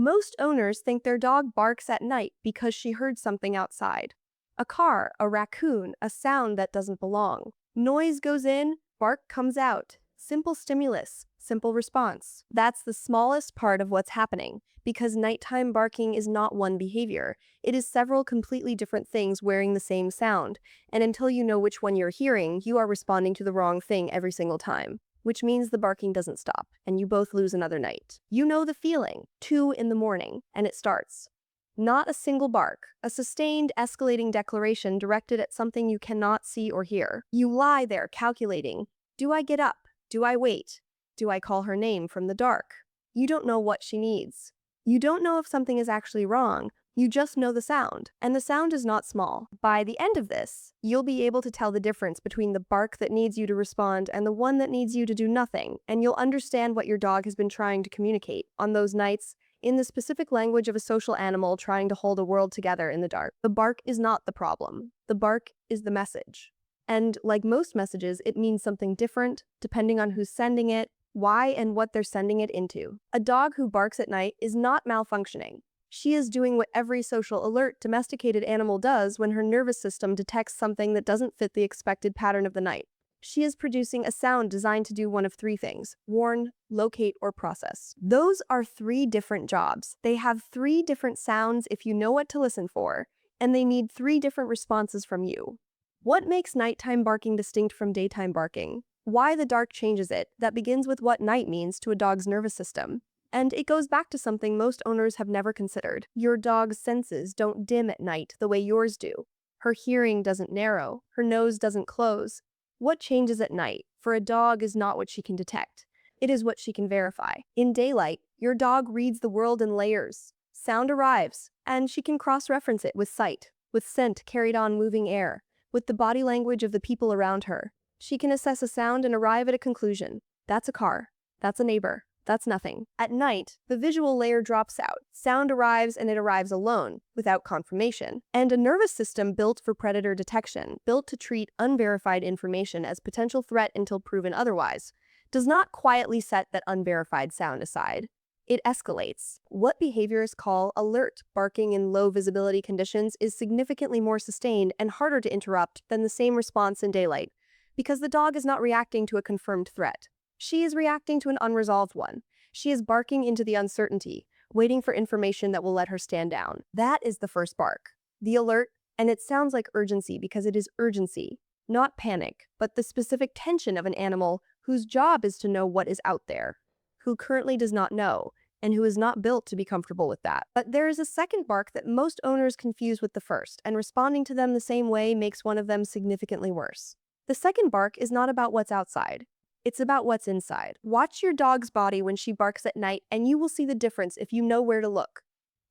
Most owners think their dog barks at night because she heard something outside. A car, a raccoon, a sound that doesn't belong. Noise goes in, bark comes out. Simple stimulus, simple response. That's the smallest part of what's happening, because nighttime barking is not one behavior. It is several completely different things wearing the same sound, and until you know which one you're hearing, you are responding to the wrong thing every single time. Which means the barking doesn't stop, and you both lose another night. You know the feeling, 2 in the morning, and it starts. Not a single bark, a sustained, escalating declaration directed at something you cannot see or hear. You lie there calculating, do I get up? Do I wait? Do I call her name from the dark? You don't know what she needs. You don't know if something is actually wrong, you just know the sound, and the sound is not small. By the end of this, you'll be able to tell the difference between the bark that needs you to respond and the one that needs you to do nothing, and you'll understand what your dog has been trying to communicate on those nights in the specific language of a social animal trying to hold a world together in the dark. The bark is not the problem. The bark is the message. And like most messages, it means something different depending on who's sending it, why, and what they're sending it into. A dog who barks at night is not malfunctioning. She is doing what every social alert domesticated animal does when her nervous system detects something that doesn't fit the expected pattern of the night. She is producing a sound designed to do one of 3 things: warn, locate, or process. Those are 3 different jobs. They have 3 different sounds if you know what to listen for, and they need 3 different responses from you. What makes nighttime barking distinct from daytime barking? Why the dark changes it? That begins with what night means to a dog's nervous system. And it goes back to something most owners have never considered. Your dog's senses don't dim at night the way yours do. Her hearing doesn't narrow. Her nose doesn't close. What changes at night for a dog is not what she can detect. It is what she can verify. In daylight, your dog reads the world in layers. Sound arrives, and she can cross-reference it with sight, with scent carried on moving air, with the body language of the people around her. She can assess a sound and arrive at a conclusion. That's a car. That's a neighbor. That's nothing. At night, the visual layer drops out. Sound arrives, and it arrives alone, without confirmation. And a nervous system built for predator detection, built to treat unverified information as potential threat until proven otherwise, does not quietly set that unverified sound aside. It escalates. What behaviorists call alert barking in low visibility conditions is significantly more sustained and harder to interrupt than the same response in daylight, because the dog is not reacting to a confirmed threat. She is reacting to an unresolved one. She is barking into the uncertainty, waiting for information that will let her stand down. That is the first bark, the alert, and it sounds like urgency because it is urgency, not panic, but the specific tension of an animal whose job is to know what is out there, who currently does not know, and who is not built to be comfortable with that. But there is a second bark that most owners confuse with the first, and responding to them the same way makes one of them significantly worse. The second bark is not about what's outside. It's about what's inside. Watch your dog's body when she barks at night, and you will see the difference if you know where to look.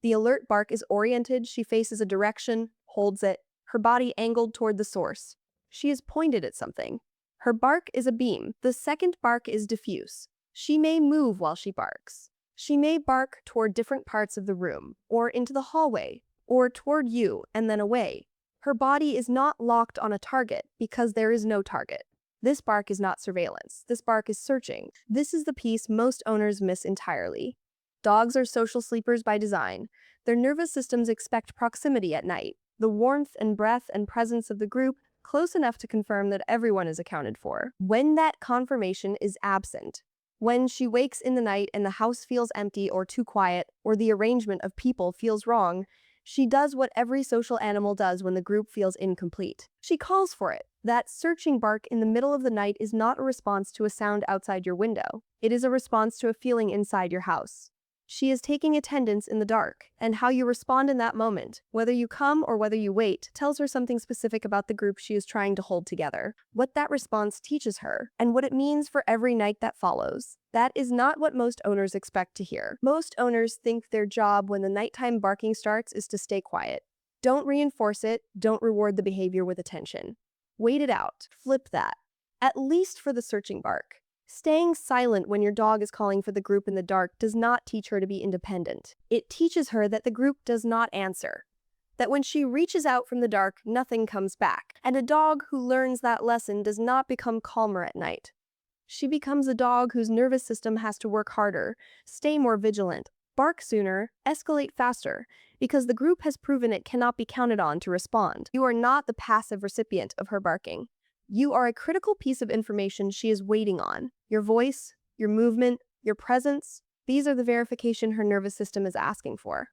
The alert bark is oriented, she faces a direction, holds it, her body angled toward the source. She is pointed at something. Her bark is a beam. The second bark is diffuse. She may move while she barks. She may bark toward different parts of the room, or into the hallway, or toward you and then away. Her body is not locked on a target because there is no target. This bark is not surveillance. This bark is searching. This is the piece most owners miss entirely. Dogs are social sleepers by design. Their nervous systems expect proximity at night, the warmth and breath and presence of the group close enough to confirm that everyone is accounted for. When that confirmation is absent, when she wakes in the night and the house feels empty or too quiet, or the arrangement of people feels wrong, she does what every social animal does when the group feels incomplete. She calls for it. That searching bark in the middle of the night is not a response to a sound outside your window. It is a response to a feeling inside your house. She is taking attendance in the dark, and how you respond in that moment, whether you come or whether you wait, tells her something specific about the group she is trying to hold together, what that response teaches her, and what it means for every night that follows. That is not what most owners expect to hear. Most owners think their job when the nighttime barking starts is to stay quiet. Don't reinforce it, don't reward the behavior with attention. Wait it out. Flip that. At least for the searching bark. Staying silent when your dog is calling for the group in the dark does not teach her to be independent. It teaches her that the group does not answer. That when she reaches out from the dark, nothing comes back. And a dog who learns that lesson does not become calmer at night. She becomes a dog whose nervous system has to work harder, stay more vigilant, Bark sooner, escalate faster, because the group has proven it cannot be counted on to respond. You are not the passive recipient of her barking. You are a critical piece of information she is waiting on. Your voice, your movement, your presence, these are the verification her nervous system is asking for.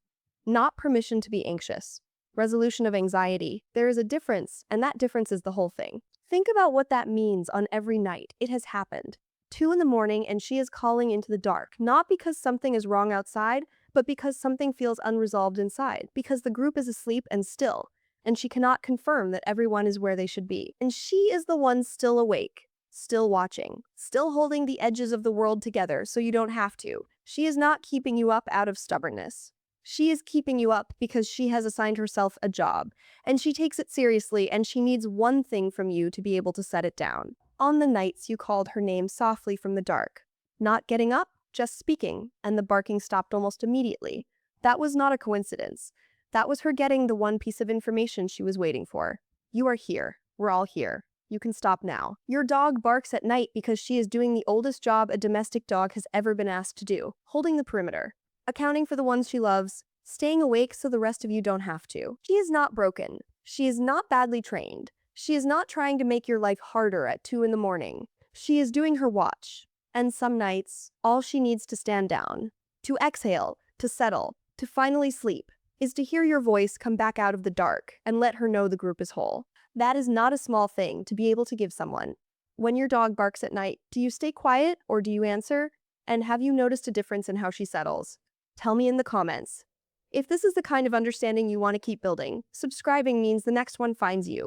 Not permission to be anxious. Resolution of anxiety. There is a difference, and that difference is the whole thing. Think about what that means on every night. It has happened. 2 in the morning and she is calling into the dark, not because something is wrong outside, but because something feels unresolved inside, because the group is asleep and still, and she cannot confirm that everyone is where they should be. And she is the one still awake, still watching, still holding the edges of the world together so you don't have to. She is not keeping you up out of stubbornness. She is keeping you up because she has assigned herself a job, and she takes it seriously, and she needs one thing from you to be able to set it down. On the nights you called her name softly from the dark, not getting up, just speaking, and the barking stopped almost immediately. That was not a coincidence. That was her getting the one piece of information she was waiting for. You are here. We're all here. You can stop now. Your dog barks at night because she is doing the oldest job a domestic dog has ever been asked to do, holding the perimeter, accounting for the ones she loves, staying awake so the rest of you don't have to. She is not broken. She is not badly trained. She is not trying to make your life harder at 2 in the morning. She is doing her watch. And some nights, all she needs to stand down, to exhale, to settle, to finally sleep, is to hear your voice come back out of the dark and let her know the group is whole. That is not a small thing to be able to give someone. When your dog barks at night, do you stay quiet or do you answer? And have you noticed a difference in how she settles? Tell me in the comments. If this is the kind of understanding you want to keep building, subscribing means the next one finds you.